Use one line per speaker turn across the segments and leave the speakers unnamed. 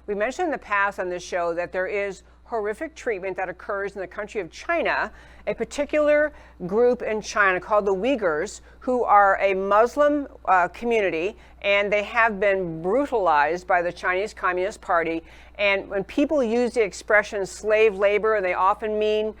we mentioned in the past on this show that there is horrific treatment that occurs in the country of China, a particular group in China called the Uyghurs, who are a Muslim community, and they have been brutalized by the Chinese Communist Party. And when people use the expression slave labor, they often mean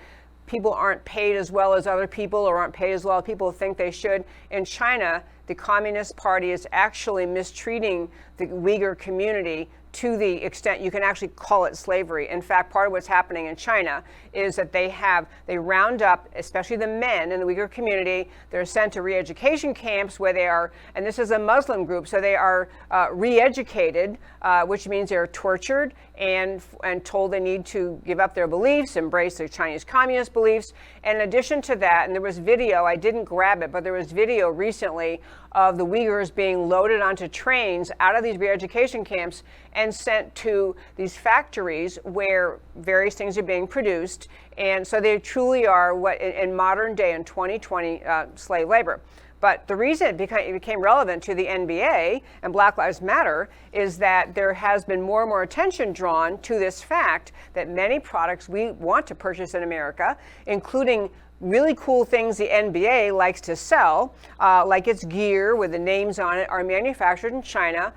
people aren't paid as well as other people or aren't paid as well as people think they should. In China, the Communist Party is actually mistreating the Uyghur community to the extent you can actually call it slavery. In fact, part of what's happening in China is that they round up, especially the men in the Uyghur community, they're sent to re-education camps where they are, and this is a Muslim group, so they are re-educated, which means they're tortured and told they need to give up their beliefs, embrace their Chinese communist beliefs. And in addition to that, and there was video, I didn't grab it, but there was video recently of the Uyghurs being loaded onto trains out of these re-education camps and sent to these factories where various things are being produced. And so they truly are what in modern day, in 2020, slave labor. But the reason it became relevant to the NBA and Black Lives Matter is that there has been more and more attention drawn to this fact that many products we want to purchase in America, including really cool things the NBA likes to sell, like its gear with the names on it, are manufactured in China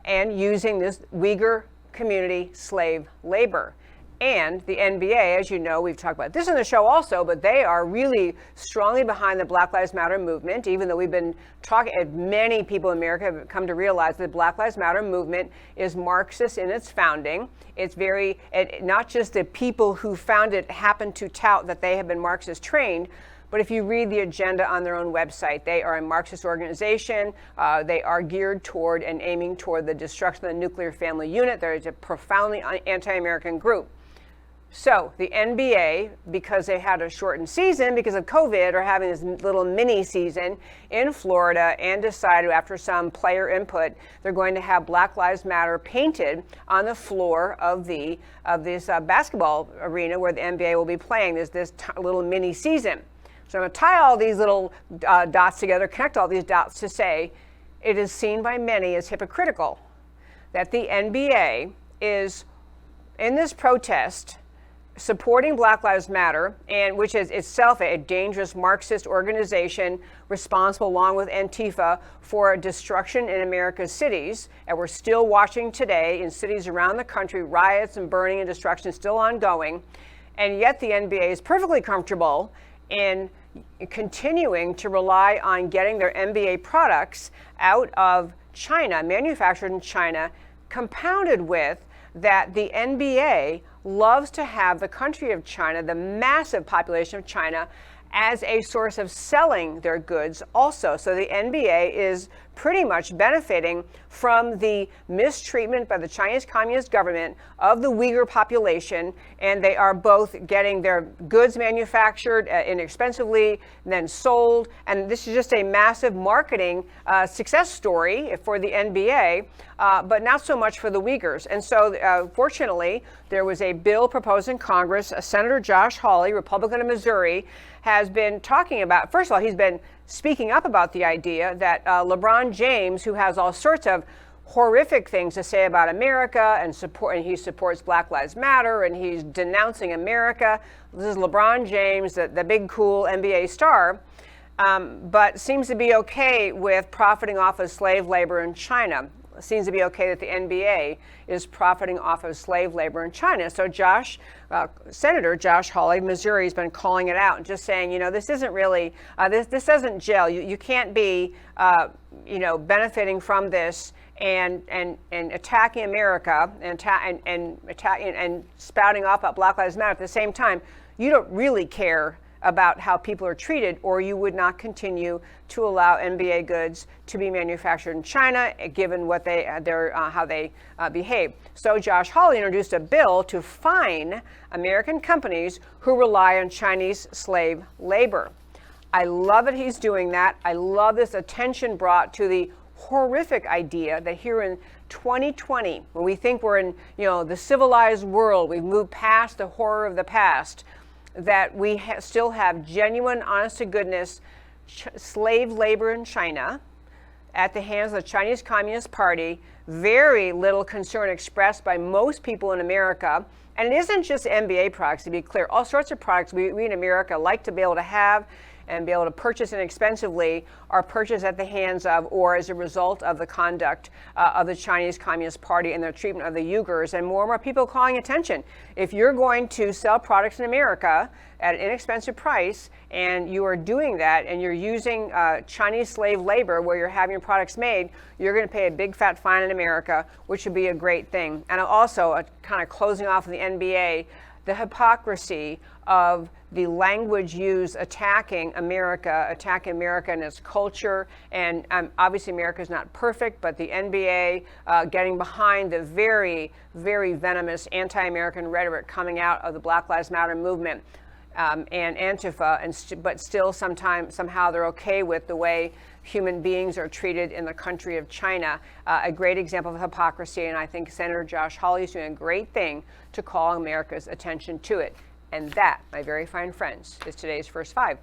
and using this Uyghur community slave labor. And the NBA, as you know, we've talked about this in the show also, but they are really strongly behind the Black Lives Matter movement, even though we've been talking, many people in America have come to realize that the Black Lives Matter movement is Marxist in its founding. It's not just the people who found it happen to tout that they have been Marxist trained, but if you read the agenda on their own website, they are a Marxist organization. They are geared toward and aiming toward the destruction of the nuclear family unit. There is a profoundly anti-American group. So the NBA, because they had a shortened season because of COVID, are having this little mini season in Florida and decided after some player input, they're going to have Black Lives Matter painted on the floor of this basketball arena where the NBA will be playing this little mini season. So I'm going to tie all these little dots together, connect all these dots to say it is seen by many as hypocritical that the NBA is in this protest supporting Black Lives Matter, and which is itself a dangerous Marxist organization responsible along with Antifa for destruction in America's cities. And we're still watching today in cities around the country, riots and burning and destruction still ongoing. And yet the NBA is perfectly comfortable in continuing to rely on getting their NBA products out of China, manufactured in China, compounded with that the NBA loves to have the country of China, the massive population of China, as a source of selling their goods also. So the NBA is pretty much benefiting from the mistreatment by the Chinese Communist government of the Uyghur population, and they are both getting their goods manufactured inexpensively and then sold. And this is just a massive marketing success story for the NBA, but not so much for the Uyghurs. And so fortunately, there was a bill proposed in Congress. Senator Josh Hawley, Republican of Missouri, has been talking about, first of all, he's been speaking up about the idea that LeBron James, who has all sorts of horrific things to say about America and he supports Black Lives Matter and he's denouncing America. This is LeBron James, the big cool NBA star, but seems to be okay with profiting off of slave labor in China. Seems to be okay that the NBA is profiting off of slave labor in China. So Senator Josh Hawley, Missouri, has been calling it out and just saying, this isn't really, this doesn't gel. You can't be, benefiting from this and attacking America and attacking and spouting off about Black Lives Matter at the same time. You don't really care about how people are treated, or you would not continue to allow NBA goods to be manufactured in China, given what how they behave. So Josh Hawley introduced a bill to fine American companies who rely on Chinese slave labor. I love that he's doing that. I love this attention brought to the horrific idea that here in 2020, when we think we're in the civilized world, we've moved past the horror of the past, that we still have genuine, honest to goodness slave labor in China at the hands of the Chinese Communist Party. Very little concern expressed by most people in America. And it isn't just NBA products, to be clear. All sorts of products we in America like to be able to have and be able to purchase inexpensively are purchased at the hands of or as a result of the conduct of the Chinese Communist Party and their treatment of the Uyghurs. And more people calling attention. If you're going to sell products in America at an inexpensive price and you are doing that and you're using Chinese slave labor where you're having your products made, you're going to pay a big fat fine in America, which would be a great thing. And also, kind of closing off of the NBA, the hypocrisy of the language used attacking America and its culture. And obviously America is not perfect, but the NBA getting behind the very, very venomous anti-American rhetoric coming out of the Black Lives Matter movement and Antifa, but still somehow they're okay with the way human beings are treated in the country of China. A great example of hypocrisy, and I think Senator Josh Hawley is doing a great thing to call America's attention to it. And that, my very fine friends, is today's First Five.